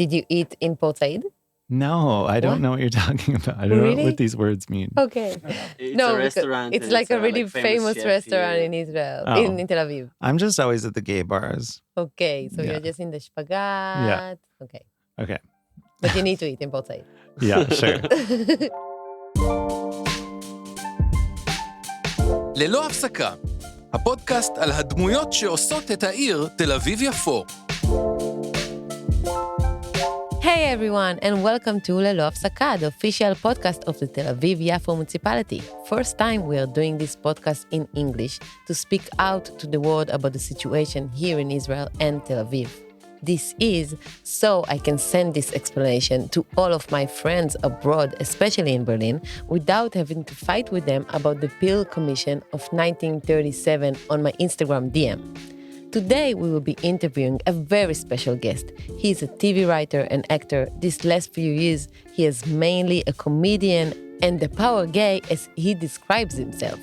Did you eat in Port Said? No, I don't know what you're talking about. I don't know what these words mean. Okay. It's a restaurant. It's like a really famous chef restaurant here. in Israel, Oh. in Tel Aviv. I'm just always at the gay bars. Okay, so Yeah. you're just in the Spagat. Yeah. Okay. Okay. But you need to eat in Port Said. Yeah, sure. ללא הפסקה, הפודקאסט על הדמויות שעושות את העיר תל אביב-יפו. Hey everyone, and welcome to ללא הפסקה, the official podcast of the Tel Aviv-Yafo municipality. First time we are doing this podcast in English to speak out to the world about the situation here in Israel and Tel Aviv. This is so I can send this explanation to all of my friends abroad, especially in Berlin, without having to fight with them about the Peel Commission of 1937 on my Instagram DM. Today, we will be interviewing a very special guest. He is a TV writer and actor. These last few years, he is mainly a comedian and the power gay as he describes himself.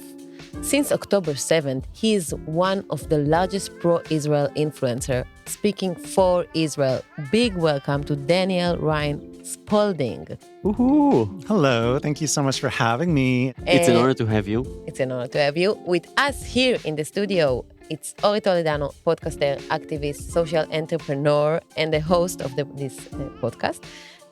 Since October 7th, he is one of the largest pro-Israel influencer speaking for Israel. Big welcome to Daniel Ryan Spaulding. Woohoo! Hello, thank you so much for having me. It's an honor to have you. It's an honor to have you with us here in the studio. It's Ori Toledano, podcaster, activist, social entrepreneur, and the host of this podcast.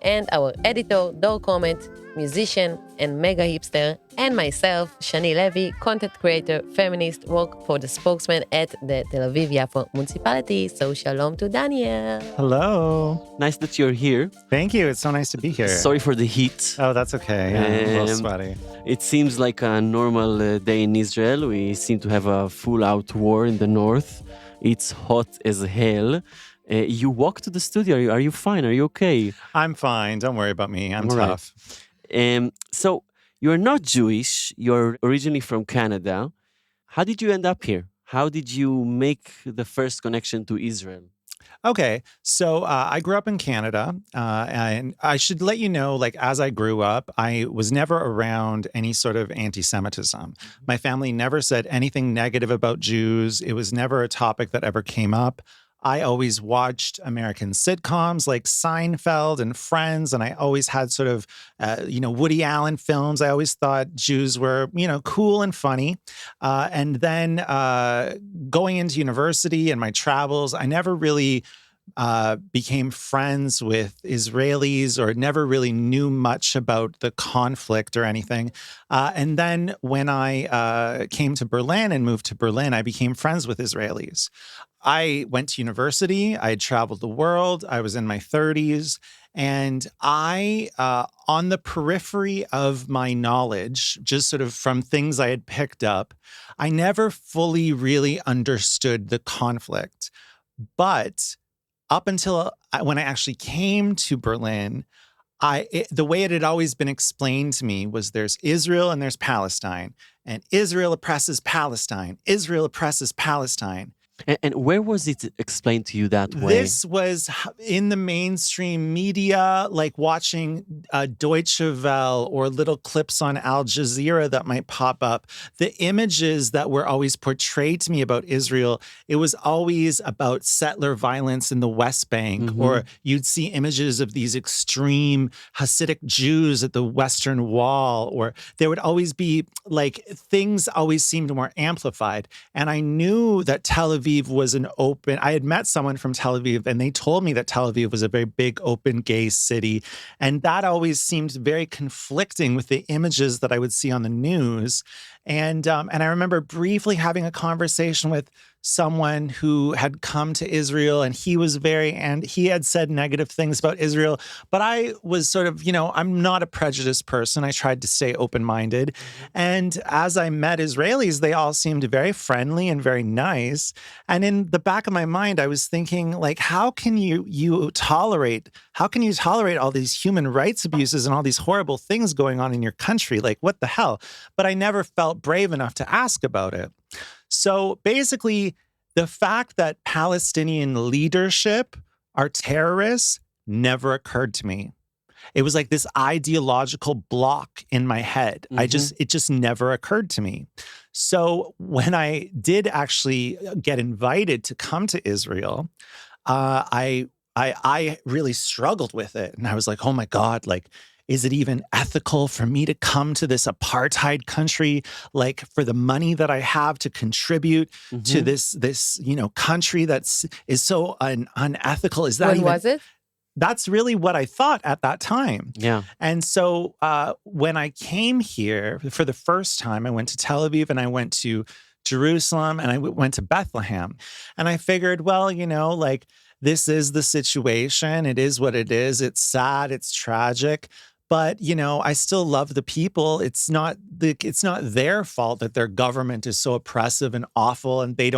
And our editor, Dor Comet, musician and mega hipster, and myself, Shani Levy, content creator, feminist, work for the spokesman at the Tel Aviv-Yafo municipality. So shalom to Daniel. Hello. Nice that you're here. Thank you. It's so nice to be here. Sorry for the heat. Oh, that's okay. Yeah, I'm a little sweaty. It seems like a normal day in Israel. We seem to have a full-out war in the north. It's hot as hell. You walk to the studio. Are you fine? Are you okay? I'm fine. Don't worry about me. I'm All right. tough. So you're not Jewish. You're originally from Canada. How did you end up here? How did you make the first connection to Israel? Okay, so I grew up in Canada, and I should let you know, like, as I grew up, I was never around any sort of anti-Semitism. My family never said anything negative about Jews. It was never a topic that ever came up. I always watched American sitcoms like Seinfeld and Friends, and I always had sort of, Woody Allen films. I always thought Jews were, cool and funny. And then going into university and my travels, I never really became friends with Israelis or never really knew much about the conflict or anything. And then when I came to Berlin and moved to Berlin, I became friends with Israelis. I went to university. I had traveled the world. I was in my 30s. And I, on the periphery of my knowledge, just sort of from things I had picked up, I never fully really understood the conflict. But up until when I actually came to Berlin, the way it had always been explained to me was there's Israel and there's Palestine. And Israel oppresses Palestine. Israel oppresses Palestine. And where was it explained to you that way? This was in the mainstream media, like watching Deutsche Welle or little clips on Al Jazeera that might pop up. The images that were always portrayed to me about Israel, it was always about settler violence in the West Bank, or you'd see images of these extreme Hasidic Jews at the Western Wall, or there would always be like things always seemed more amplified. And I knew that Tel Aviv was I had met someone from Tel Aviv and they told me that Tel Aviv was a very big, open, gay city. And that always seemed very conflicting with the images that I would see on the news. And I remember briefly having a conversation with someone who had come to Israel and he had said negative things about Israel. But I was sort of, I'm not a prejudiced person. I tried to stay open-minded. And as I met Israelis, they all seemed very friendly and very nice. And in the back of my mind, I was thinking, like, how can you tolerate all these human rights abuses and all these horrible things going on in your country? Like, what the hell? But I never felt brave enough to ask about it. So basically, the fact that Palestinian leadership are terrorists never occurred to me. It was like this ideological block in my head. It just never occurred to me. So when I did actually get invited to come to Israel, I I really struggled with it. And I was like, oh my God, like, is it even ethical for me to come to this apartheid country, like for the money that I have to contribute to this, country is so unethical? Is that When was it? That's really what I thought at that time. Yeah. And so when I came here for the first time, I went to Tel Aviv and I went to Jerusalem and I went to Bethlehem. And I figured, well, like, this is the situation. It is what it is. It's sad. It's tragic. But, I still love the people. It's not their fault that their government is so oppressive and awful, and they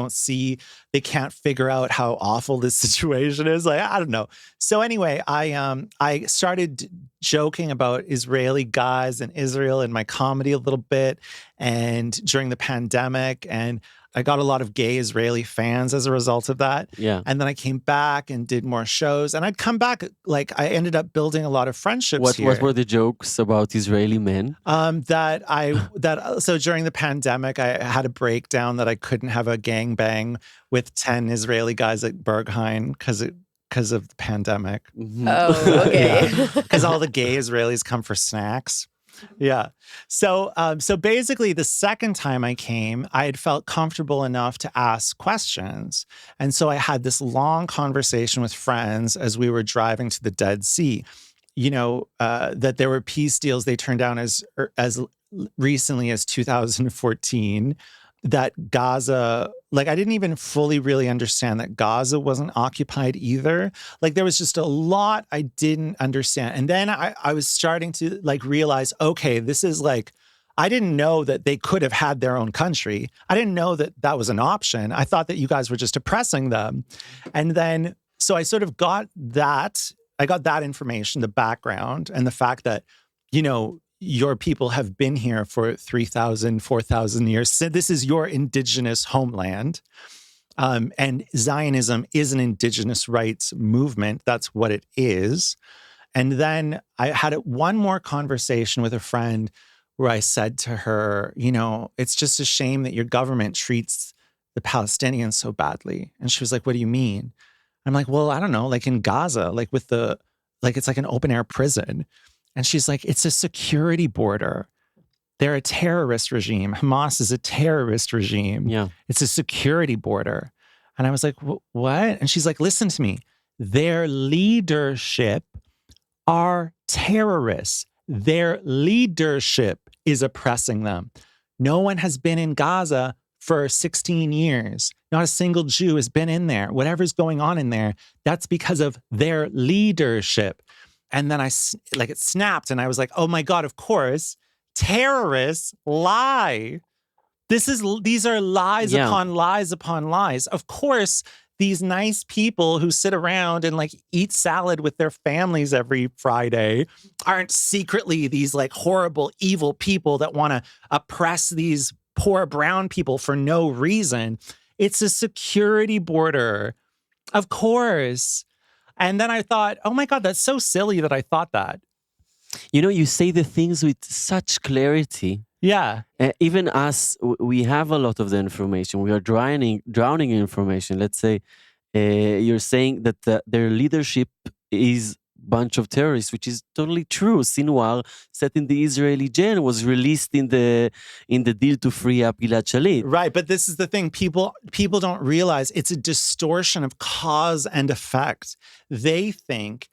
can't figure out how awful this situation is. Like, I don't know. So anyway, I started joking about Israeli guys in Israel in my comedy a little bit, and during the pandemic, and I got a lot of gay Israeli fans as a result of that. Yeah. And then I came back and did more shows. And I'd come back, like, I ended up building a lot of friendships here. What were the jokes about Israeli men? So during the pandemic, I had a breakdown that I couldn't have a gangbang with 10 Israeli guys at Berghain because of the pandemic. Oh, okay. Because all the gay Israelis come for snacks. Yeah. So basically the second time I came, I had felt comfortable enough to ask questions. And so I had this long conversation with friends as we were driving to the Dead Sea, that there were peace deals they turned down as recently as 2014, that Gaza, like, I didn't even fully really understand that Gaza wasn't occupied either. Like, there was just a lot I didn't understand. And then I was starting to, like, realize, okay, this is like, I didn't know that they could have had their own country. I didn't know that that was an option. I thought that you guys were just oppressing them. And then, so I sort of got that. I got that information, the background, and the fact that, your people have been here for 3,000, 4,000 years. So this is your indigenous homeland. And Zionism is an indigenous rights movement. That's what it is. And then I had one more conversation with a friend where I said to her, it's just a shame that your government treats the Palestinians so badly. And she was like, what do you mean? I'm like, well, I don't know, like in Gaza, like it's like an open air prison. And she's like, it's a security border. They're a terrorist regime. Hamas is a terrorist regime. Yeah. It's a security border. And I was like, what? And she's like, listen to me. Their leadership are terrorists. Their leadership is oppressing them. No one has been in Gaza for 16 years. Not a single Jew has been in there. Whatever's going on in there, that's because of their leadership. And then it snapped and I was like, oh my God, of course, terrorists lie. These are lies upon lies upon lies. Of course, these nice people who sit around and like eat salad with their families every Friday aren't secretly these like horrible, evil people that want to oppress these poor brown people for no reason. It's a security border. Of course. And then I thought, oh my God, that's so silly that I thought that. You say the things with such clarity. Yeah. Even us, we have a lot of the information. We are drowning in information. Let's say you're saying that their leadership is bunch of terrorists, which is totally true. Sinwar, set in the Israeli jail, was released in the deal to free up Gilad Shalit. Right, but this is the thing. People don't realize it's a distortion of cause and effect. They think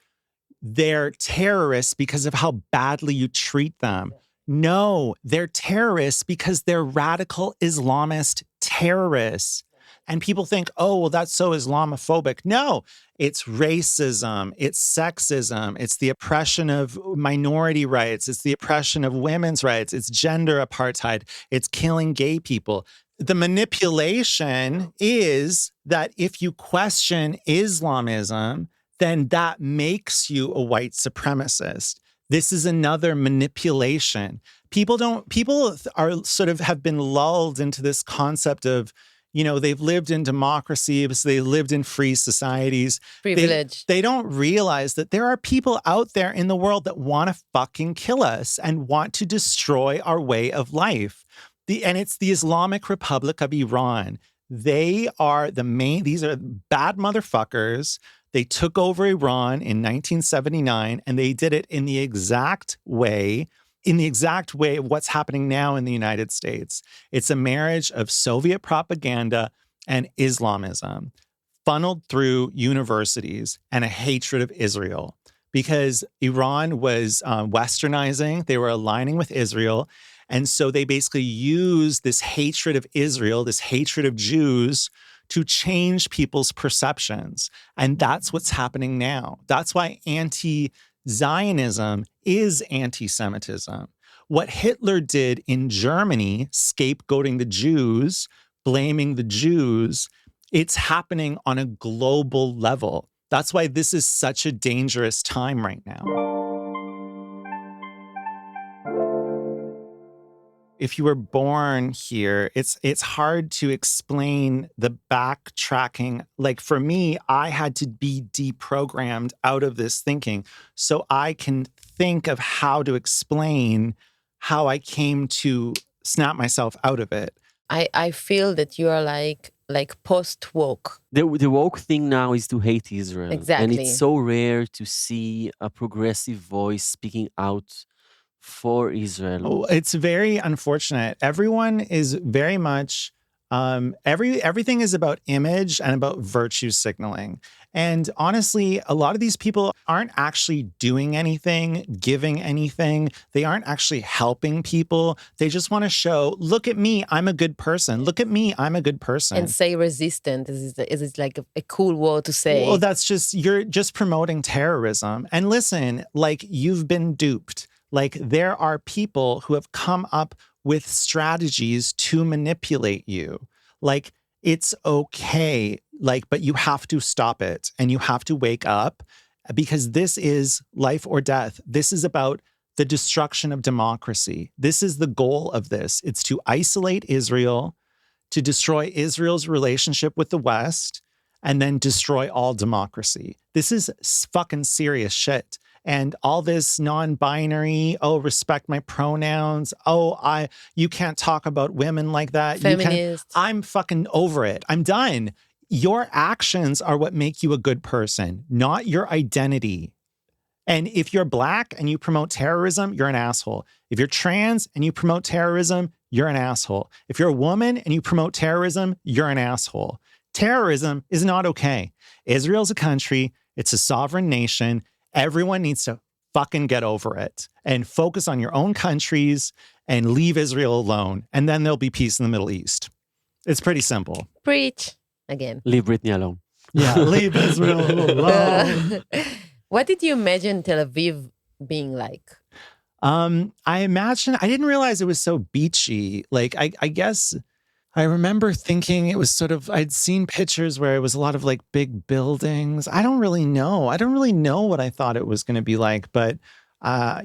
they're terrorists because of how badly you treat them. No, they're terrorists because they're radical Islamist terrorists. And people think, oh, well, that's so Islamophobic. No, it's racism, it's sexism, it's the oppression of minority rights, it's the oppression of women's rights, it's gender apartheid, it's killing gay people. The manipulation is that if you question Islamism, then that makes you a white supremacist. This is another manipulation. People are sort of have been lulled into this concept of, they've lived in democracy, so they lived in free societies. Privilege. They don't realize that there are people out there in the world that want to fucking kill us and want to destroy our way of life. And it's the Islamic Republic of Iran. These are bad motherfuckers. They took over Iran in 1979, and they did it in the exact way of what's happening now in the United States. It's a marriage of Soviet propaganda and Islamism, funneled through universities and a hatred of Israel. Because Iran was westernizing, they were aligning with Israel. And so they basically used this hatred of Israel, this hatred of Jews, to change people's perceptions. And that's what's happening now. That's why anti-Zionism is anti-Semitism. What Hitler did in Germany, scapegoating the Jews, blaming the Jews, it's happening on a global level. That's why this is such a dangerous time right now. If you were born here, it's hard to explain the backtracking. Like for me, I had to be deprogrammed out of this thinking so I can think of how to explain how I came to snap myself out of it. I feel that you are like post-woke. The woke thing now is to hate Israel. Exactly. And it's so rare to see a progressive voice speaking out for Israel. Oh, it's very unfortunate. Everyone is very much, everything is about image and about virtue signaling. And honestly, a lot of these people aren't actually doing anything, giving anything. They aren't actually helping people. They just want to show, look at me, I'm a good person. Look at me, I'm a good person. And say resistant is like a cool word to say. Well, you're just promoting terrorism. And listen, like you've been duped. Like there are people who have come up with strategies to manipulate you. Like it's okay, but you have to stop it and you have to wake up because this is life or death. This is about the destruction of democracy. This is the goal of this. It's to isolate Israel, to destroy Israel's relationship with the West, and then destroy all democracy. This is fucking serious shit. And all this non-binary, respect my pronouns. You can't talk about women like that. Feminist. I'm fucking over it. I'm done. Your actions are what make you a good person, not your identity. And if you're black and you promote terrorism, you're an asshole. If you're trans and you promote terrorism, you're an asshole. If you're a woman and you promote terrorism, you're an asshole. Terrorism is not okay. Israel's a country. It's a sovereign nation. Everyone needs to fucking get over it and focus on your own countries and leave Israel alone. And then there'll be peace in the Middle East. It's pretty simple. Preach again. Leave Britney alone. Yeah, leave Israel alone. What did you imagine Tel Aviv being like? I didn't realize it was so beachy. Like, I guess I remember thinking it was sort of, I'd seen pictures where it was a lot of like big buildings. I don't really know what I thought it was going to be like, but, I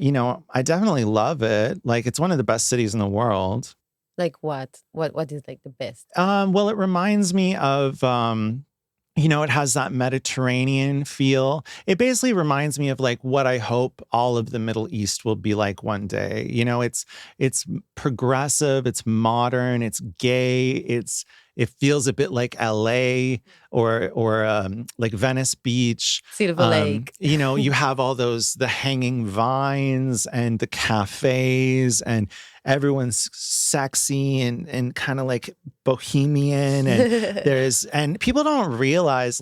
definitely love it. Like, it's one of the best cities in the world. Like what? What is like the best? Well, it reminds me of, it has that Mediterranean feel. It basically reminds me of like what I hope all of the Middle East will be like one day. It's progressive, it's modern, it's gay, it feels a bit like LA or like Venice Beach. Silver Lake. You have all the hanging vines and the cafes and everyone's sexy and kind of like bohemian and people don't realize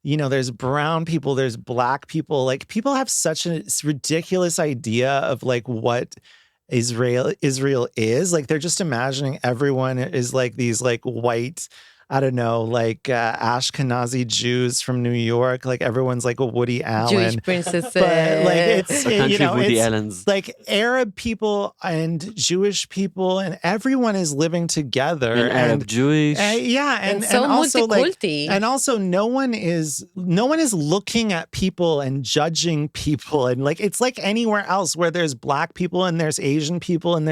there's brown people, there's black people. Like people have such a ridiculous idea of like what Israel is. Like they're just imagining everyone is like these like white, I don't know, like Ashkenazi Jews from New York. Like everyone's like a Woody Allen. Jewish princesses. But like it's, a country of Woody Allens. Like Arab people and Jewish people and everyone is living together. And Arab Jewish. And so also multiculti. and also no one is looking at people and judging people. And like, it's like anywhere else where there's black people and there's Asian people and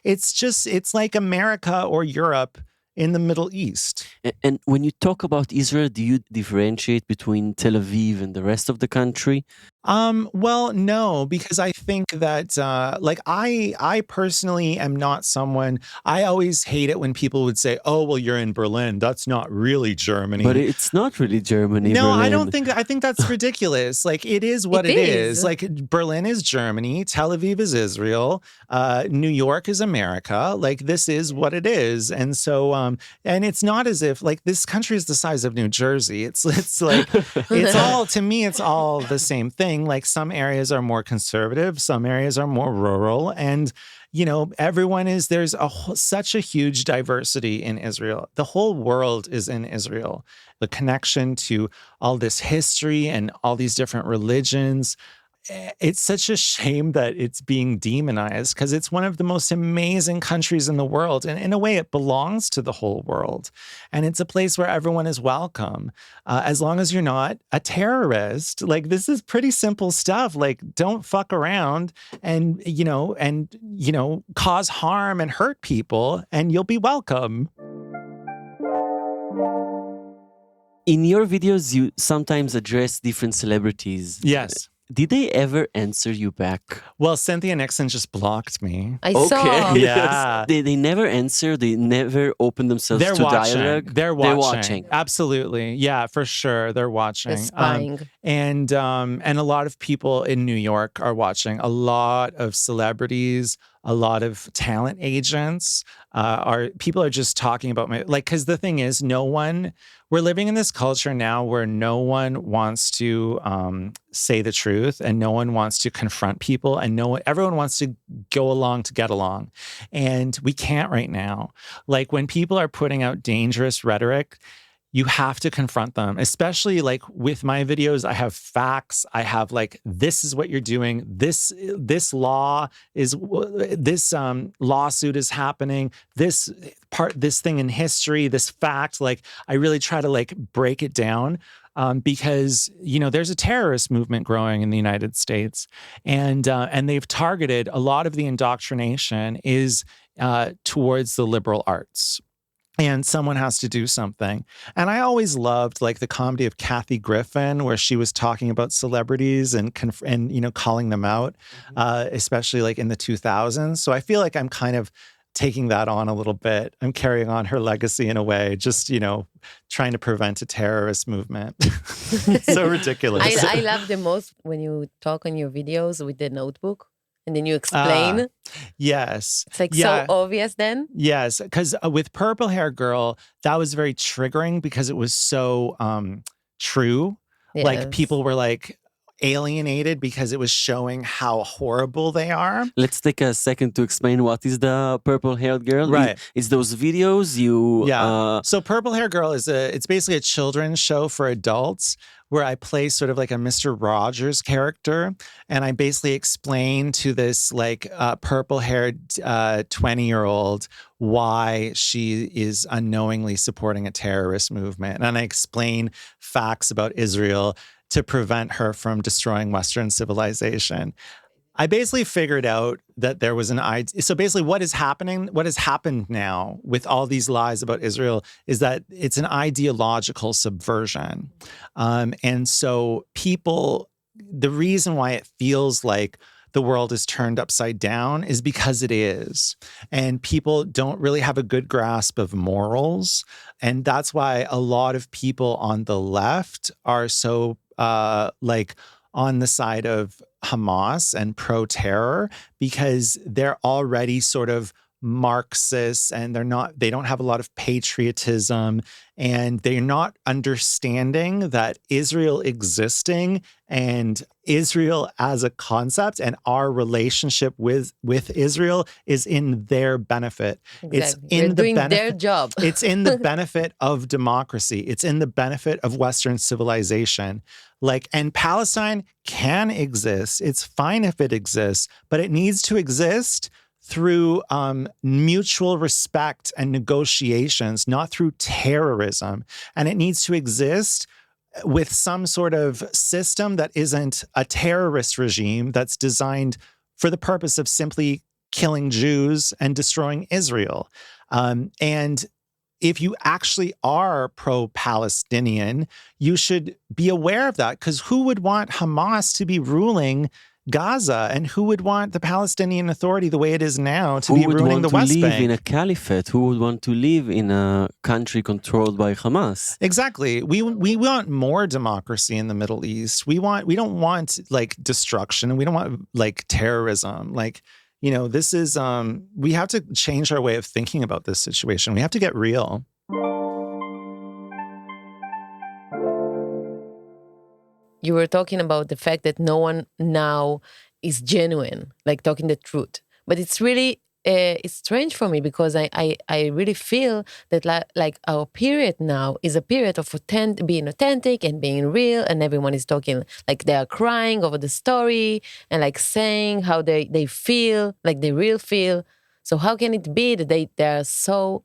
it's like America or Europe in the Middle East. And when you talk about Israel, do you differentiate between Tel Aviv and the rest of the country? Well, no, because I think that, I personally am not someone, I always hate it when people would say, oh, well, you're in Berlin. That's not really Germany. But it's not really Germany. No, Berlin. I think that's ridiculous. Like, it is what it is. Like, Berlin is Germany. Tel Aviv is Israel. New York is America. Like, this is what it is. And so, and it's not as if, like, this country is the size of New Jersey. It's like, it's all, to me, it's all the same thing. Like, some areas are more conservative, some areas are more rural, and there's such a huge diversity in Israel. The whole world is in Israel. The connection to all this history and all these different religions. It's such a shame that it's being demonized because it's one of the most amazing countries in the world. And in a way, it belongs to the whole world. And it's a place where everyone is welcome, as long as you're not a terrorist. Like, this is pretty simple stuff. Like, don't fuck around and cause harm and hurt people, and you'll be welcome. In your videos, you sometimes address different celebrities. Yes. Did they ever answer you back? Well, Cynthia Nixon just blocked me. I saw. Yeah. They never answer. They never open themselves to dialogue. They're watching. Absolutely. Yeah, for sure. They're watching. They're spying. And a lot of people in New York are watching. A lot of celebrities, a lot of talent agents people are just talking about because the thing is, we're living in this culture now where no one wants to say the truth, and no one wants to confront people, and everyone wants to go along to get along. And we can't right now. Like, when people are putting out dangerous rhetoric, you have to confront them, especially like with my videos. I have facts. I have like, this is what you're doing. This lawsuit is happening. This thing in history, this fact, like, I really try to like break it down. Because there's a terrorist movement growing in the United States, and they've targeted a lot of the indoctrination is towards the liberal arts. And someone has to do something. And I always loved like the comedy of Kathy Griffin, where she was talking about celebrities and calling them out, especially like in the 2000s. So I feel like I'm kind of taking that on a little bit. I'm carrying on her legacy in a way, just, trying to prevent a terrorist movement. So ridiculous. I love the most when you talk on your videos with the notebook. And then you explain. Yes. It's like so obvious then. Yes. Because with Purple Hair Girl, that was very triggering because it was so true. Yes. Like, people were like alienated because it was showing how horrible they are. Let's take a second to explain what is the Purple Haired Girl. Right. It's those videos you... Yeah. So Purple Hair Girl it's basically a children's show for adults where I play sort of like a Mr. Rogers character. And I basically explain to this like purple-haired 20-year-old why she is unknowingly supporting a terrorist movement. And I explain facts about Israel to prevent her from destroying Western civilization. I basically figured out that there was an idea. So basically what has happened now with all these lies about Israel is that it's an ideological subversion. And so the reason why it feels like the world is turned upside down is because it is. And people don't really have a good grasp of morals. And that's why a lot of people on the left are so on the side of Hamas and pro-terror, because they're already sort of Marxists, and they don't have a lot of patriotism, and they're not understanding that Israel existing and Israel as a concept and our relationship with Israel is in their benefit. Exactly. It's in doing their job. It's in the benefit of democracy. It's in the benefit of Western civilization. And Palestine can exist. It's fine if it exists, but it needs to exist through mutual respect and negotiations, not through terrorism. And it needs to exist with some sort of system that isn't a terrorist regime that's designed for the purpose of simply killing Jews and destroying Israel. And if you actually are pro-Palestinian, you should be aware of that, because who would want Hamas to be ruling Gaza, and who would want the Palestinian Authority the way it is now to be ruling the West Bank? Who would want to live in a caliphate? Who would want to live in a country controlled by Hamas? Exactly. We want more democracy in the Middle East. We don't want like destruction, and we don't want like terrorism. Like, you know, this is we have to change our way of thinking about this situation. We have to get real. You were talking about the fact that no one now is genuine, like talking the truth. But it's really, it's strange for me, because I really feel that like our period now is a period of being authentic and being real, and everyone is talking like they are crying over the story and like saying how they feel, like they real feel. So how can it be that they are so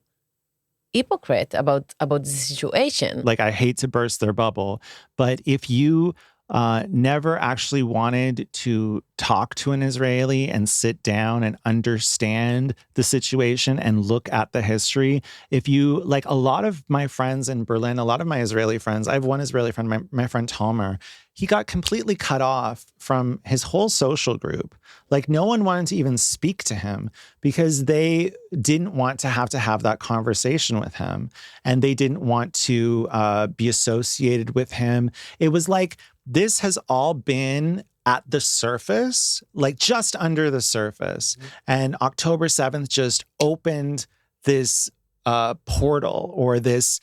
hypocrite about the situation? Like, I hate to burst their bubble, but if you never actually wanted to talk to an Israeli and sit down and understand the situation and look at the history, if you, like a lot of my friends in Berlin, a lot of my Israeli friends, I have one Israeli friend, my friend Tomer, he got completely cut off from his whole social group. Like, no one wanted to even speak to him because they didn't want to have that conversation with him, and they didn't want to be associated with him. It was like, this has all been at the surface, like just under the surface. Mm-hmm. And October 7th just opened this portal, or this,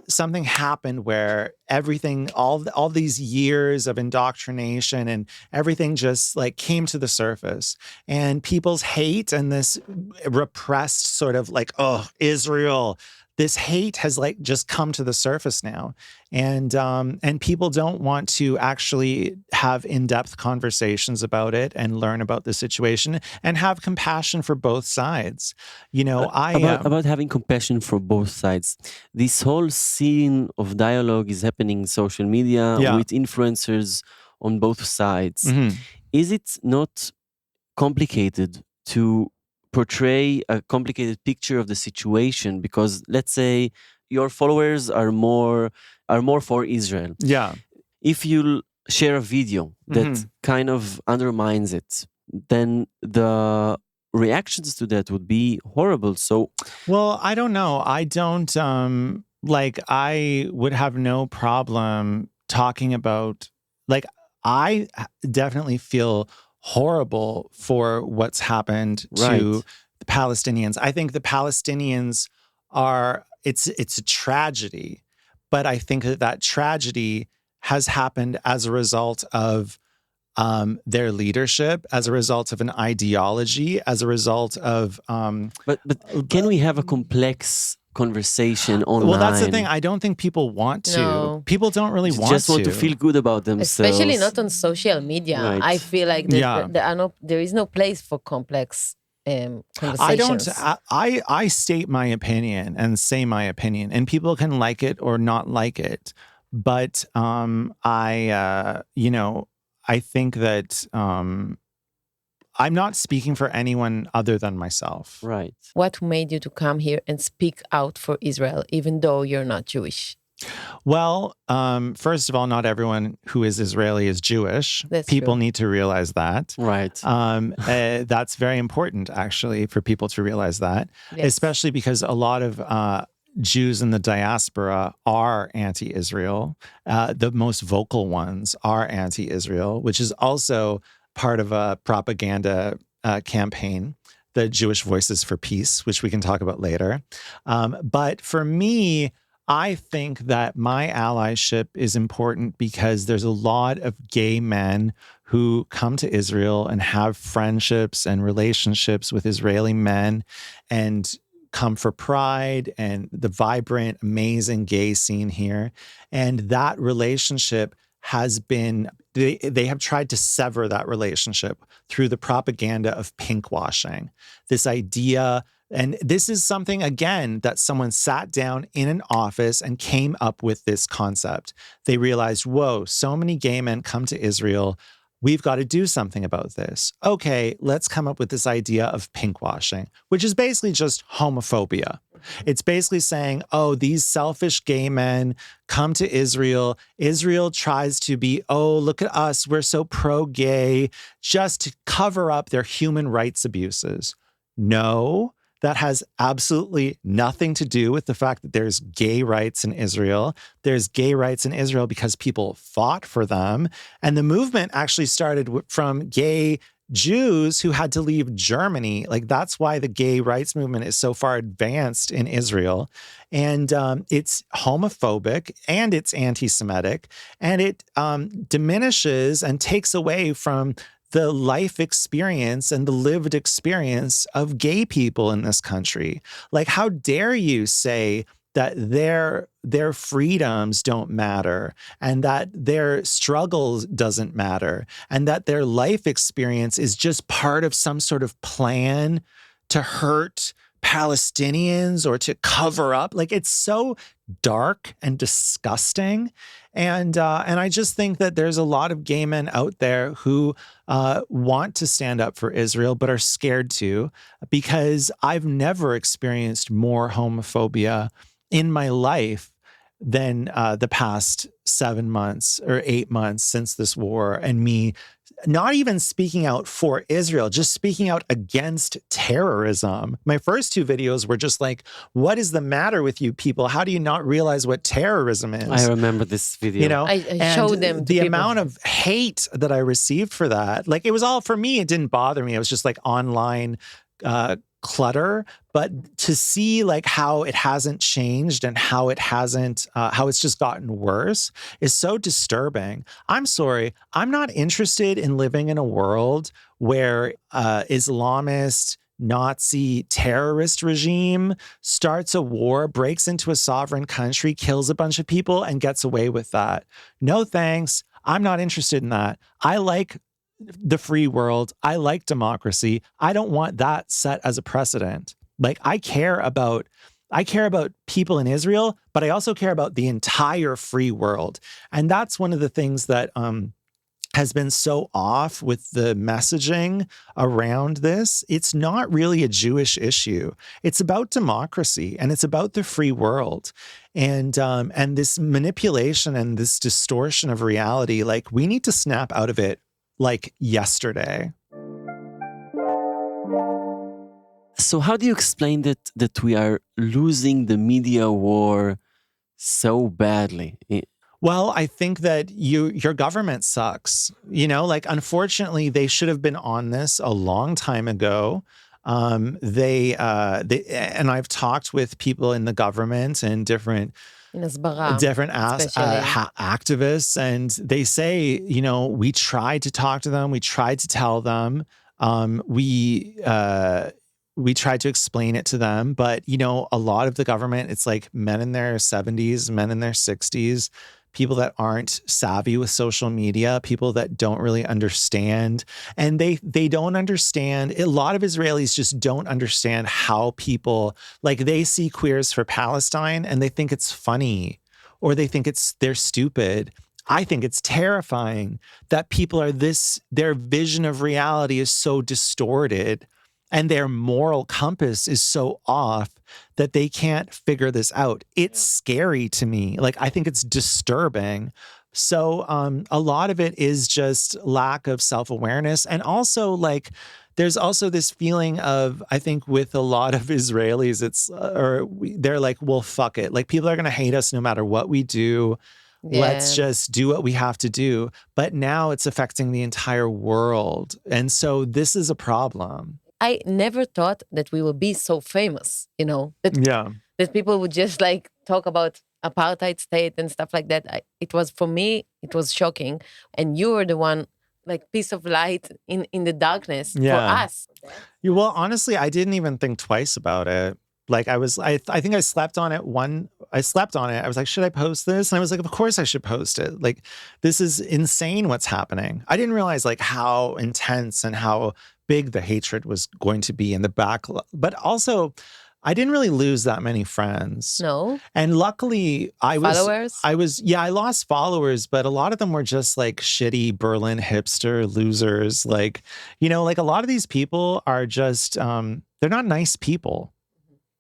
something happened where everything, all these years of indoctrination and everything just like came to the surface. And people's hate and this repressed sort of like, oh, Israel, this hate has like just come to the surface now. And people don't want to actually have in-depth conversations about it and learn about the situation and have compassion for both sides. You know, about having compassion for both sides. This whole scene of dialogue is happening in social media with influencers on both sides. Mm-hmm. Is it not complicated to portray a complicated picture of the situation? Because let's say your followers are more for Israel. Yeah. If you share a video that kind of undermines it, then the reactions to that would be horrible. So, well, I don't know. I don't like, I would have no problem talking about, like, I definitely feel horrible for what's happened to the Palestinians. I think the Palestinians are, it's a tragedy, but I think that tragedy has happened as a result of their leadership, as a result of an ideology, as a result of... But can we have a complex conversation online? Well, that's the thing. I don't think people want to. No. People don't really want to. Just want to feel good about themselves. Especially not on social media. Right. I feel like there is no place for complex conversations. I state my opinion and say my opinion, and people can like it or not like it. But I think that I'm not speaking for anyone other than myself. Right. What made you to come here and speak out for Israel, even though you're not Jewish? Well, first of all, not everyone who is Israeli is Jewish. People need to realize that. Right. That's very important, actually, for people to realize that, especially because a lot of Jews in the diaspora are anti-Israel. The most vocal ones are anti-Israel, which is also part of a propaganda campaign, the Jewish Voices for Peace, which we can talk about later. But for me, I think that my allyship is important because there's a lot of gay men who come to Israel and have friendships and relationships with Israeli men and come for pride and the vibrant, amazing gay scene here. And that relationship has been, they have tried to sever that relationship through the propaganda of pinkwashing. This idea, and this is something, again, that someone sat down in an office and came up with this concept. They realized, whoa, so many gay men come to Israel. We've got to do something about this. Okay, let's come up with this idea of pinkwashing, which is basically just homophobia. It's basically saying, oh, these selfish gay men come to Israel. Israel tries to be, oh, look at us, we're so pro-gay, just to cover up their human rights abuses. No, that has absolutely nothing to do with the fact that there's gay rights in Israel. There's gay rights in Israel because people fought for them. And the movement actually started from gay Jews who had to leave Germany. Like, that's why the gay rights movement is so far advanced in Israel. And it's homophobic and it's anti-Semitic, and it diminishes and takes away from the life experience and the lived experience of gay people in this country. Like, how dare you say that their freedoms don't matter, and that their struggles doesn't matter, and that their life experience is just part of some sort of plan to hurt Palestinians or to cover up. Like, it's so dark and disgusting. And I just think that there's a lot of gay men out there who want to stand up for Israel, but are scared to, because I've never experienced more homophobia in my life than the past 7 months or 8 months since this war, and me not even speaking out for Israel, just speaking out against terrorism. My first 2 videos were just like, what is the matter with you people? How do you not realize what terrorism is? I remember this video. You know, I showed them to the people. amount of hate that I received for that. Like, it was all, for me, it didn't bother me. It was just like online clutter. But to see like how it hasn't changed and how it hasn't, how it's just gotten worse is so disturbing. I'm sorry. I'm not interested in living in a world where Islamist, Nazi terrorist regime starts a war, breaks into a sovereign country, kills a bunch of people, and gets away with that. No thanks. I'm not interested in that. I like the free world. I like democracy. I don't want that set as a precedent. Like, I care about people in Israel, but I also care about the entire free world. And that's one of the things that has been so off with the messaging around this. It's not really a Jewish issue. It's about democracy, and it's about the free world. And this manipulation and this distortion of reality, like, we need to snap out of it like yesterday. So how do you explain that we are losing the media war so badly? Well, I think that your government sucks. You know, like, unfortunately, they should have been on this a long time ago. They and I've talked with people in the government and different activists, and they say, you know, we tried to talk to them, we tried to tell them, we tried to explain it to them, but, you know, a lot of the government, it's like men in their 70s, men in their 60s, people that aren't savvy with social media, people that don't really understand. And they don't understand. A lot of Israelis just don't understand how people, like, they see Queers for Palestine and they think it's funny, or they think they're stupid. I think it's terrifying that people are their vision of reality is so distorted and their moral compass is so off that they can't figure this out. It's scary to me. Like, I think it's disturbing. So a lot of it is just lack of self-awareness. And also, like, there's also this feeling of, I think with a lot of Israelis, they're like, well, fuck it. Like, people are going to hate us no matter what we do. Yeah. Let's just do what we have to do. But now it's affecting the entire world. And so this is a problem. I never thought that we would be so famous, you know, that people would just like talk about apartheid state and stuff like that. For me, it was shocking. And you were the one, like, piece of light in the darkness for us. Well, honestly, I didn't even think twice about it. Like, I think I slept on it. I slept on it. I was like, should I post this? And I was like, of course I should post it. Like, this is insane what's happening. I didn't realize like how intense and how big the hatred was going to be in the back. But also, I didn't really lose that many friends. No. And luckily, I lost followers, but a lot of them were just like shitty Berlin hipster losers. Like, you know, like, a lot of these people are just, they're not nice people.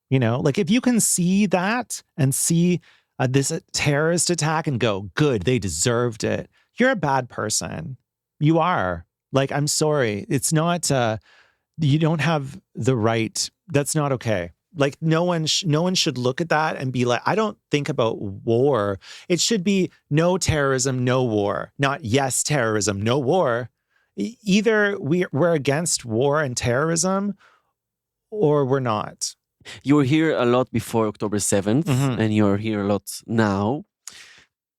You know, like if you can see that and see this terrorist attack and go, good, they deserved it. You're a bad person. You are. Like, I'm sorry. It's not, you don't have the right. That's not okay. Like no one should look at that and be like, I don't think about war. It should be no terrorism, no war. Not yes, terrorism, no war. Either we're against war and terrorism or we're not. You were here a lot before October 7th, Mhm. and you're here a lot now.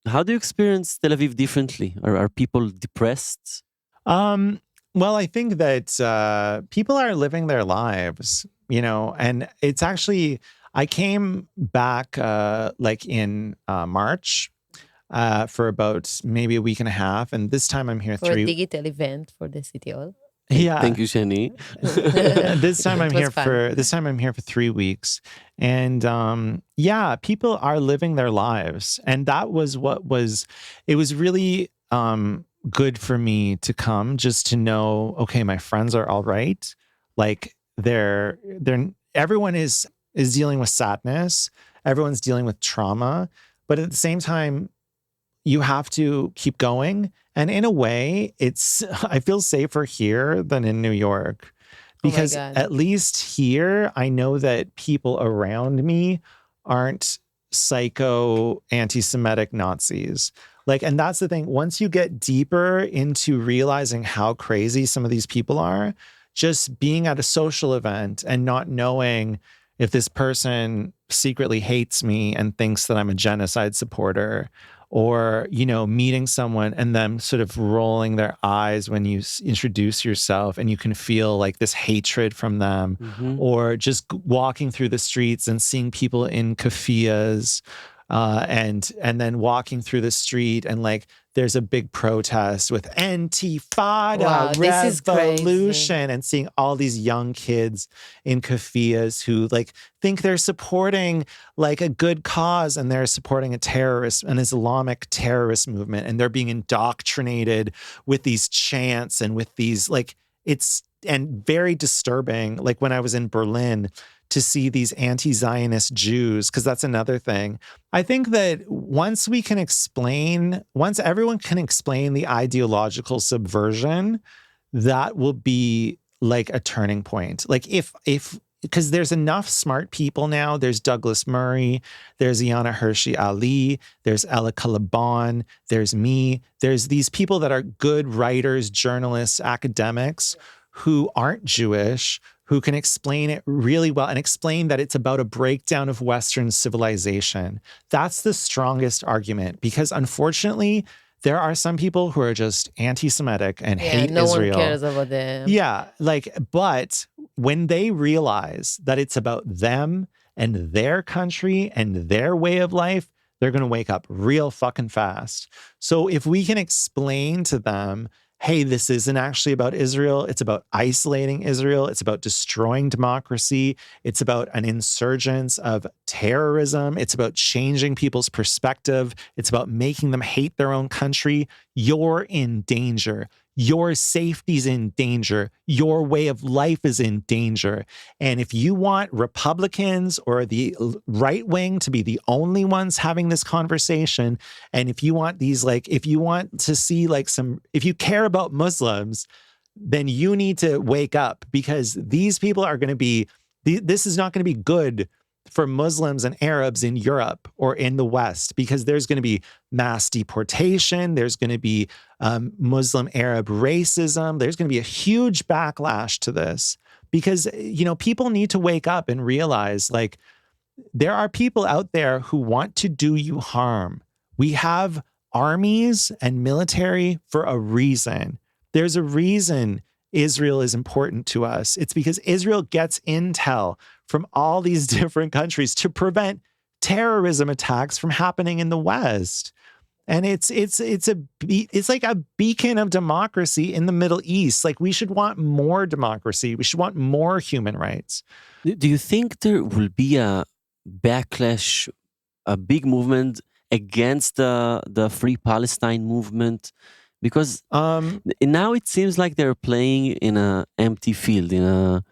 How do you experience Tel Aviv differently? Are people depressed? Well, I think that people are living their lives, you know, and it's actually, I came back like in March for about maybe a week and a half. And this time I'm here For a digital event for the City Hall. Yeah. Thank you, Shani. This time It was fun. I'm here for 3 weeks. And yeah, people are living their lives. And that was it was really good for me to come just to know, okay, my friends are all right. Like everyone is dealing with sadness. Everyone's dealing with trauma. But at the same time, you have to keep going. And in a way, I feel safer here than in New York. Because at least here, I know that people around me aren't psycho anti-Semitic Nazis. Like, and that's the thing. Once you get deeper into realizing how crazy some of these people are, just being at a social event and not knowing if this person secretly hates me and thinks that I'm a genocide supporter, or, you know, meeting someone and them sort of rolling their eyes when you introduce yourself and you can feel like this hatred from them, or just walking through the streets and seeing people in keffiyehs, and then walking through the street and like there's a big protest with Intifada revolution, and seeing all these young kids in keffiyehs who like think they're supporting like a good cause and they're supporting an Islamic terrorist movement, and they're being indoctrinated with these chants and with these like and very disturbing. Like when I was in Berlin, to see these anti-Zionist Jews, because that's another thing. I think that once everyone can explain the ideological subversion, that will be like a turning point. Like because there's enough smart people now. There's Douglas Murray, there's Iana Hershey Ali, there's Ella Calaban, there's me. There's these people that are good writers, journalists, academics who aren't Jewish, who can explain it really well and explain that it's about a breakdown of Western civilization. That's the strongest argument, because unfortunately, there are some people who are just anti-Semitic and hate no Israel. No one cares about them. Yeah, but when they realize that it's about them and their country and their way of life, they're going to wake up real fucking fast. So if we can explain to them, hey, this isn't actually about Israel. It's about isolating Israel. It's about destroying democracy. It's about an insurgence of terrorism. It's about changing people's perspective. It's about making them hate their own country. You're in danger. Your safety's in danger. Your way of life is in danger. And if you want Republicans or the right wing to be the only ones having this conversation, and if you want if you care about Muslims, then you need to wake up, because these people are going to be, this is not going to be good for Muslims and Arabs in Europe or in the West, because there's going to be mass deportation. There's going to be Muslim Arab racism. There's going to be a huge backlash to this, because, you know, people need to wake up and realize, like, there are people out there who want to do you harm. We have armies and military for a reason. There's a reason Israel is important to us. It's because Israel gets intel from all these different countries to prevent terrorism attacks from happening in the West. And it's like a beacon of democracy in the Middle East. Like, we should want more democracy. We should want more human rights. Do you think there will be a backlash, a big movement against the Free Palestine movement? Because now it seems like they're playing in an empty field.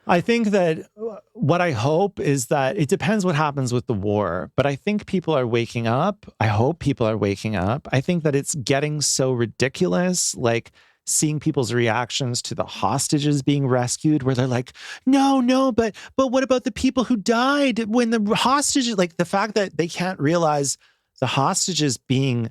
I think that what I hope is that it depends what happens with the war, but I think people are waking up. I hope people are waking up. I think that it's getting so ridiculous, like seeing people's reactions to the hostages being rescued, where they're like, no, but what about the people who died when the hostages, like the fact that they can't realize the hostages being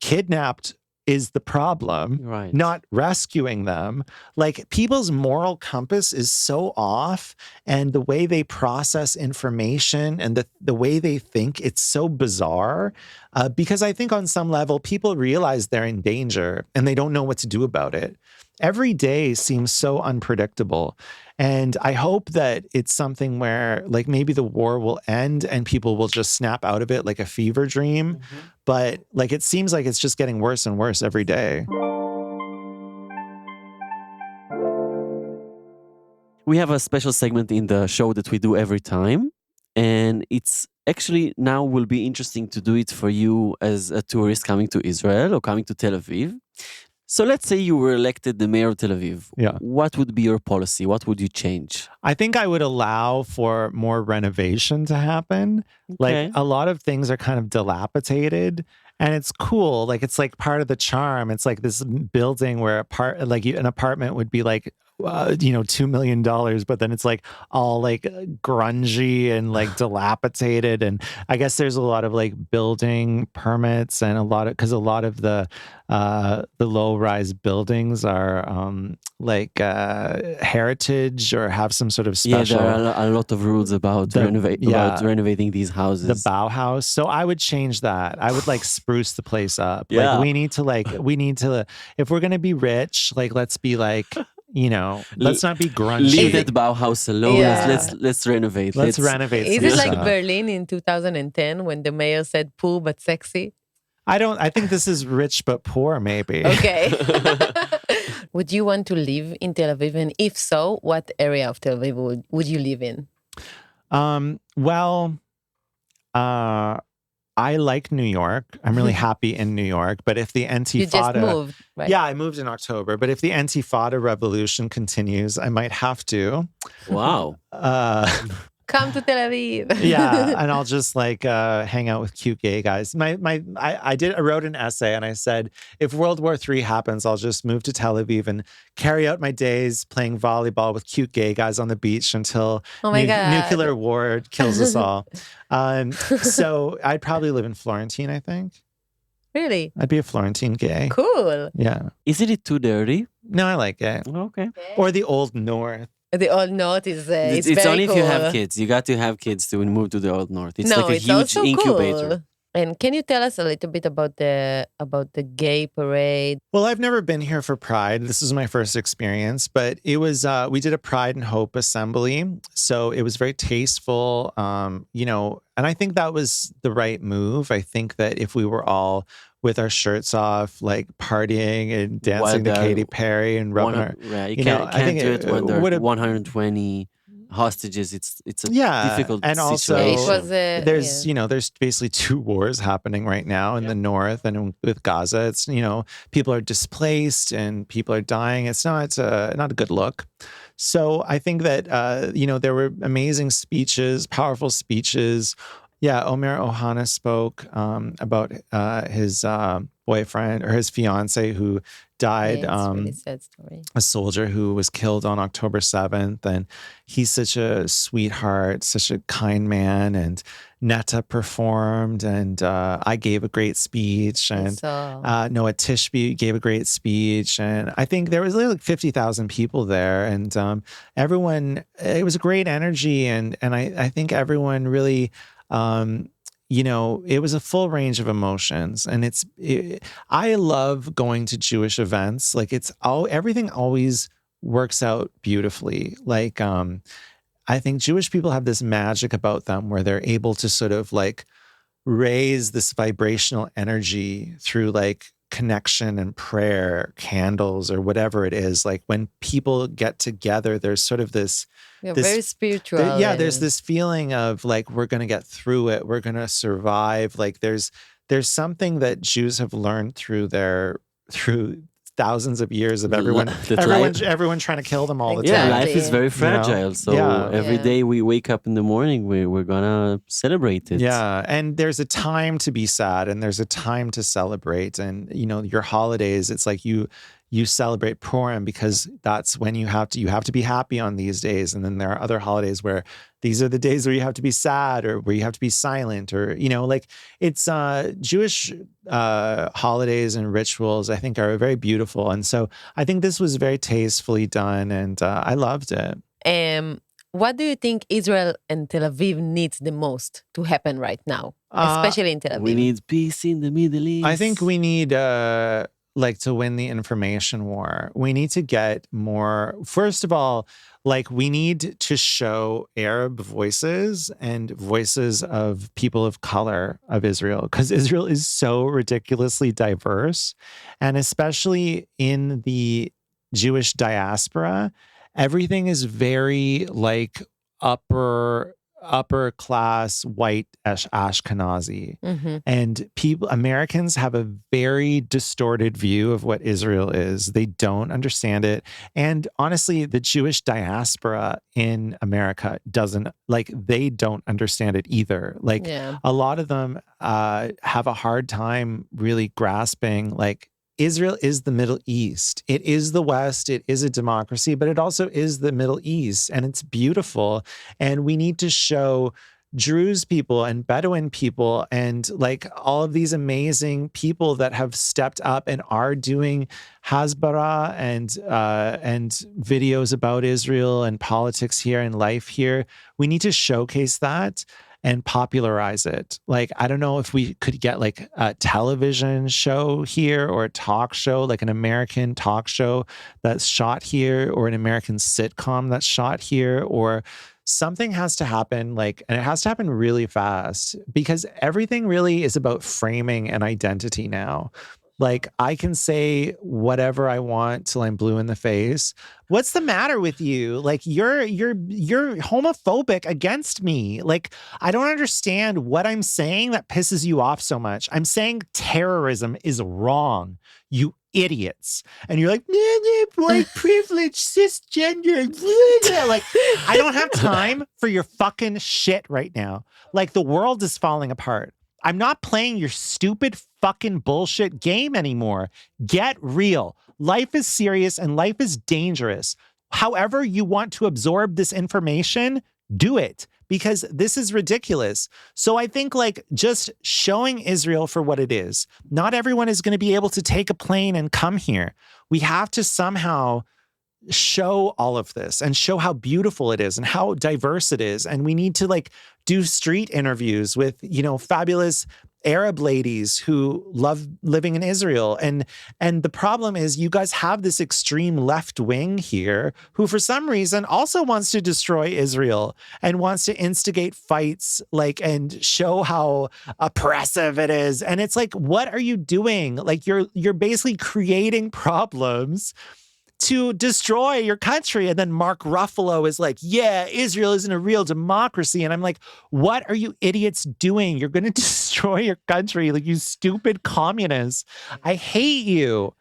kidnapped is the problem, Right. not rescuing them. Like people's moral compass is so off, and the way they process information and the way they think, it's so bizarre. Because I think on some level, people realize they're in danger and they don't know what to do about it. Every day seems so unpredictable. And I hope that it's something where like maybe the war will end and people will just snap out of it like a fever dream. But like it seems like it's just getting worse and worse every day. We have a special segment in the show that we do every time. And it's actually now will be interesting to do it for you as a tourist coming to Israel or coming to Tel Aviv. So let's say you were elected the mayor of Tel Aviv. Yeah. What would be your policy? What would you change? I think I would allow for more renovation to happen. Okay. Like a lot of things are kind of dilapidated and it's cool. Like it's like part of the charm. It's like this building where an apartment would be like, $2 million, but then it's like all like grungy and like dilapidated. And I guess there's a lot of like building permits and a lot of the low-rise buildings are heritage or have some sort of special. Yeah, there are a lot of rules about renovating these houses. The Bauhaus. So I would change that. I would like spruce the place up. Yeah. Like we need to, if we're going to be rich, like let's be like, let's not be grungy. Leave that Bauhaus alone. Yeah. Let's renovate. Let's renovate. Is some it like stuff. Berlin in 2010 when the mayor said poor but sexy? I think this is rich but poor, maybe. Okay. Would you want to live in Tel Aviv? And if so, what area of Tel Aviv would you live in? I like New York. I'm really happy in New York. But if the Intifada... You just moved, right? Yeah, I moved in October. But if the Intifada revolution continues, I might have to. Wow. Come to Tel Aviv. Yeah, and I'll just like hang out with cute gay guys. I wrote an essay and I said, if World War III happens, I'll just move to Tel Aviv and carry out my days playing volleyball with cute gay guys on the beach until God. nuclear war kills us all. So I'd probably live in Florentine, I think. Really? I'd be a Florentine gay. Cool. Yeah. Isn't it too dirty? No, I like it. Okay. Or the Old North. The Old North is it's It's very only cool. if you have kids. You got to have kids to move to the Old North. It's like a it's huge also incubator. Cool. And can you tell us a little bit about the gay parade? Well, I've never been here for Pride. This is my first experience, but it was, we did a Pride and Hope assembly. So it was very tasteful, and I think that was the right move. I think that if we were all with our shirts off, like partying and dancing to Katy Perry and rubbing our... Yeah, you know, can't I think do it when there are would've- 120 hostages. It's a difficult and also situation. It was, there's basically two wars happening right now in the north and with Gaza. It's people are displaced and people are dying. It's not a good look. So I think that there were amazing speeches, powerful speeches. Yeah, Omer Ohana spoke about his boyfriend or his fiance who died. It's a really sad story. A soldier who was killed on October 7th. And he's such a sweetheart, such a kind man. And Netta performed and I gave a great speech. And Noah Tishby gave a great speech. And I think there was like 50,000 people there. And everyone, it was a great energy. And I think everyone really... it was a full range of emotions, and I love going to Jewish events. Like everything always works out beautifully. Like, I think Jewish people have this magic about them where they're able to sort of like raise this vibrational energy through like connection and prayer, candles, or whatever it is. Like when people get together, there's sort of this very spiritual. There's this feeling of like, we're going to get through it. We're going to survive. Like there's something that Jews have learned through their thousands of years of everyone trying to kill them all the Yeah, time. life is very fragile. So every day we wake up in the morning, we're gonna celebrate it. Yeah, and there's a time to be sad, and there's a time to celebrate. And your holidays, it's like you celebrate Purim because that's when you have to be happy on these days. And then there are other holidays where these are the days where you have to be sad or where you have to be silent, or like it's Jewish holidays and rituals, I think, are very beautiful. And so I think this was very tastefully done, and I loved it. What do you think Israel and Tel Aviv needs the most to happen right now, especially in Tel Aviv? We need peace in the Middle East. I think we need to win the information war. We need to get more, first of all, we need to show Arab voices and voices of people of color of Israel, because Israel is so ridiculously diverse. And especially in the Jewish diaspora, everything is very upper class white Ashkenazi. Mm-hmm. And Americans have a very distorted view of what Israel is. They don't understand it. And honestly, the Jewish diaspora in America they don't understand it either. A lot of them have a hard time really grasping Israel is the Middle East. It is the West. It is a democracy, but it also is the Middle East, and it's beautiful. And we need to show Druze people and Bedouin people and all of these amazing people that have stepped up and are doing hasbara and videos about Israel and politics here and life here. We need to showcase that and popularize it. I don't know if we could get a television show here or a talk show, an American talk show that's shot here, or an American sitcom that's shot here, or something has to happen, and it has to happen really fast, because everything really is about framing an identity now. I can say whatever I want till I'm blue in the face. What's the matter with you? You're homophobic against me. I don't understand what I'm saying that pisses you off so much. I'm saying terrorism is wrong, you idiots. And you're like, white privilege, cisgender. I don't have time for your fucking shit right now. The world is falling apart. I'm not playing your stupid fucking bullshit game anymore. Get real. Life is serious and life is dangerous. However you want to absorb this information, do it, because this is ridiculous. So I think just showing Israel for what it is. Not everyone is going to be able to take a plane and come here. We have to somehow show all of this and show how beautiful it is and how diverse it is. And we need to do street interviews with, fabulous Arab ladies who love living in Israel. And the problem is you guys have this extreme left wing here who for some reason also wants to destroy Israel and wants to instigate fights and show how oppressive it is. And it's what are you doing? You're basically creating problems to destroy your country. And then Mark Ruffalo is Israel isn't a real democracy. And I'm what are you idiots doing? You're going to destroy your country, you stupid communists. I hate you.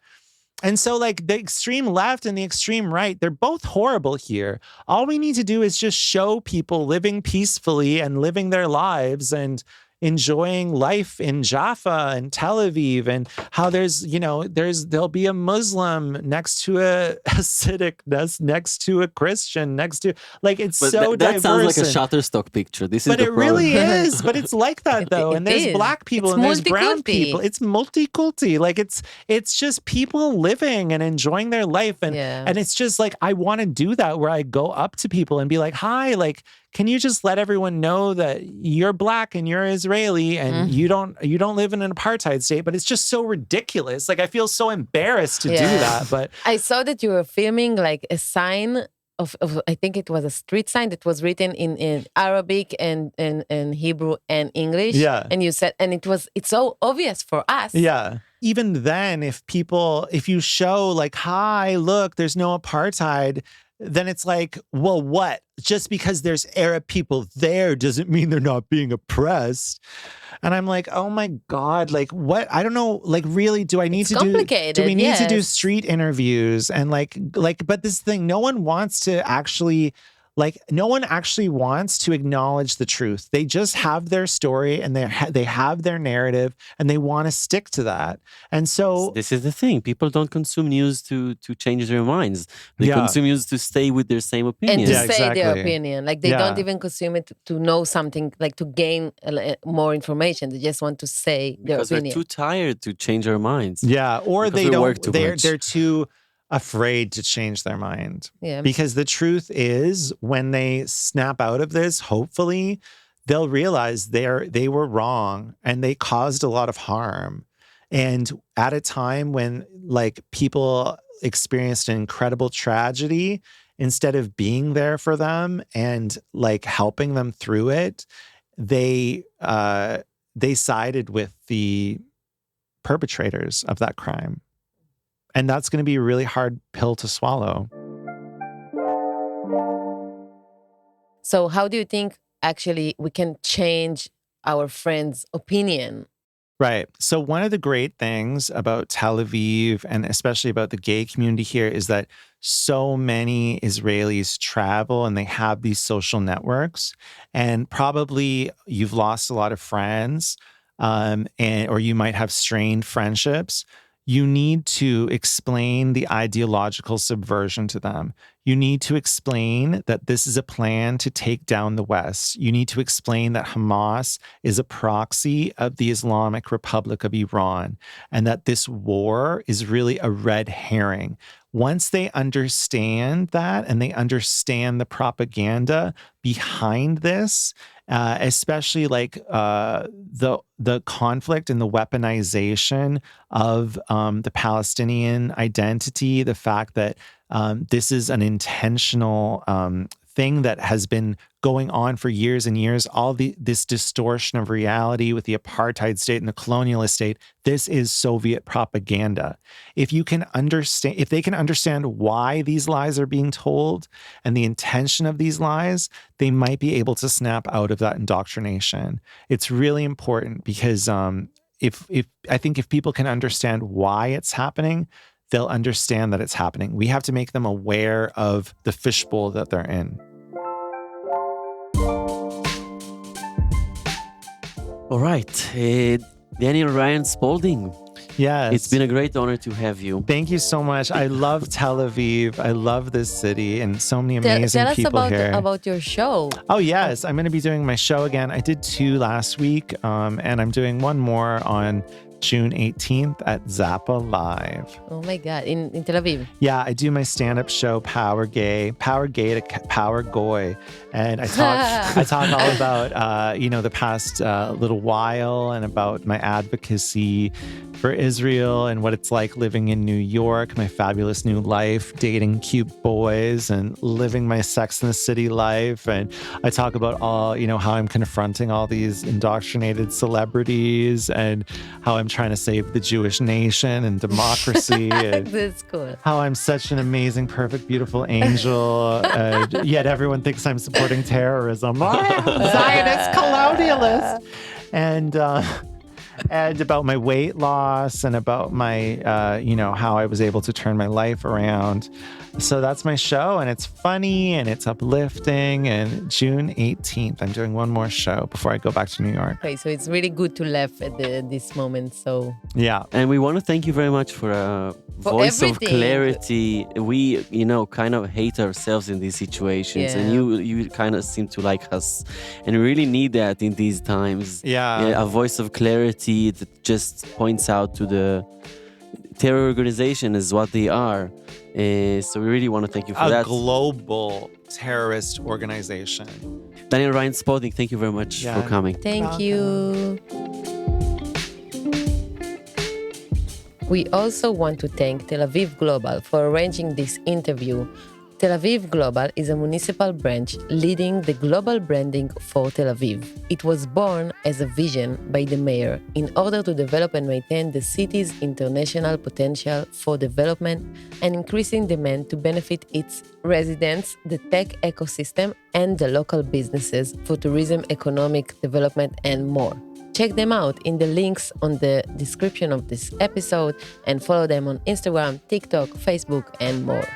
And so the extreme left and the extreme right, they're both horrible here. All we need to do is just show people living peacefully and living their lives and enjoying life in Jaffa and Tel Aviv, and how there'll be a Muslim next to a Hasidic, next to a Christian, next to it's but so that diverse. Sounds like a Shutterstock picture. This is but the it problem. really is. But it's like that though, and there's is. black people It's and there's brown multiculti. people. It's multiculti. It's just people living and enjoying their life, and it's just I want to do that where I go up to people and be hi, can you just let everyone know that you're black and you're Israeli and you don't live in an apartheid state? But it's just so ridiculous. I feel so embarrassed to do that. But I saw that you were filming a sign of I think it was a street sign that was written in Arabic and Hebrew and English. Yeah. And you said, and it's so obvious for us. yeah. Even then, if you show hi, look, there's no apartheid, then it's like, well, what? Just because there's Arab people there doesn't mean they're not being oppressed. And I'm like, oh my God, like what? I don't know, like really, do I need to do we need to do street interviews? And like, but this thing, no one wants to actually wants to acknowledge the truth. They just have their story and they have their narrative and they want to stick to that. And so this is the thing. People don't consume news to change their minds. They consume news to stay with their same opinion. And to say their opinion. Like they don't even consume it to know something, like to gain more information. They just want to say their opinion. Because they're too tired to change their minds. Yeah, or because they're too afraid to change their mind. Yeah. Because the truth is, when they snap out of this, hopefully they'll realize they were wrong and they caused a lot of harm. And at a time when like people experienced an incredible tragedy, instead of being there for them and like helping them through it, they sided with the perpetrators of that crime. And that's going to be a really hard pill to swallow. So how do you think actually we can change our friends' opinion? Right. So one of the great things about Tel Aviv, and especially about the gay community here, is that so many Israelis travel and they have these social networks. And probably you've lost a lot of friends, or you might have strained friendships. You need to explain the ideological subversion to them. You need to explain that this is a plan to take down the West. You need to explain that Hamas is a proxy of the Islamic Republic of Iran and that this war is really a red herring. Once they understand that and they understand the propaganda behind this, especially like the conflict and the weaponization of the Palestinian identity, the fact that this is an intentional thing that has been going on for years and years, this distortion of reality with the apartheid state and the colonialist state, this is Soviet propaganda. If they can understand why these lies are being told and the intention of these lies, they might be able to snap out of that indoctrination. It's really important because I think if people can understand why it's happening, they'll understand that it's happening. We have to make them aware of the fishbowl that they're in. All right. Daniel Ryan Spaulding. Yes. It's been a great honor to have you. Thank you so much. I love Tel Aviv. I love this city and so many amazing people here. Tell us about your show. Oh, yes. I'm going to be doing my show again. I did 2 last week, and I'm doing one more on June 18th at Zappa Live. Oh my God, in Tel Aviv. Yeah, I do my stand-up show, Power Gay to Power Goy. And I talk all about, the past little while and about my advocacy for Israel and what it's like living in New York, my fabulous new life, dating cute boys and living my Sex in the City life. And I talk about all, how I'm confronting all these indoctrinated celebrities and how I'm trying to save the Jewish nation and democracy. And that's cool. How I'm such an amazing, perfect, beautiful angel, yet everyone thinks I'm supporting terrorism. I'm a Zionist colonialist. And about my weight loss and about my, how I was able to turn my life around. So that's my show, and it's funny and it's uplifting. And June 18th, I'm doing one more show before I go back to New York. Okay, so it's really good to laugh at this moment. So yeah, and we want to thank you very much for a voice of clarity. We, kind of hate ourselves in these situations, and you kind of seem to like us, and we really need that in these times. Yeah, a voice of clarity that just points out to the terror organization as what they are. So we really want to thank you for that. A global terrorist organization. Daniel Ryan Spaulding, thank you very much for coming. Thank you. We also want to thank Tel Aviv Global for arranging this interview. Tel Aviv Global is a municipal branch leading the global branding for Tel Aviv. It was born as a vision by the mayor in order to develop and maintain the city's international potential for development and increasing demand to benefit its residents, the tech ecosystem, and the local businesses for tourism, economic development, and more. Check them out in the links on the description of this episode and follow them on Instagram, TikTok, Facebook, and more.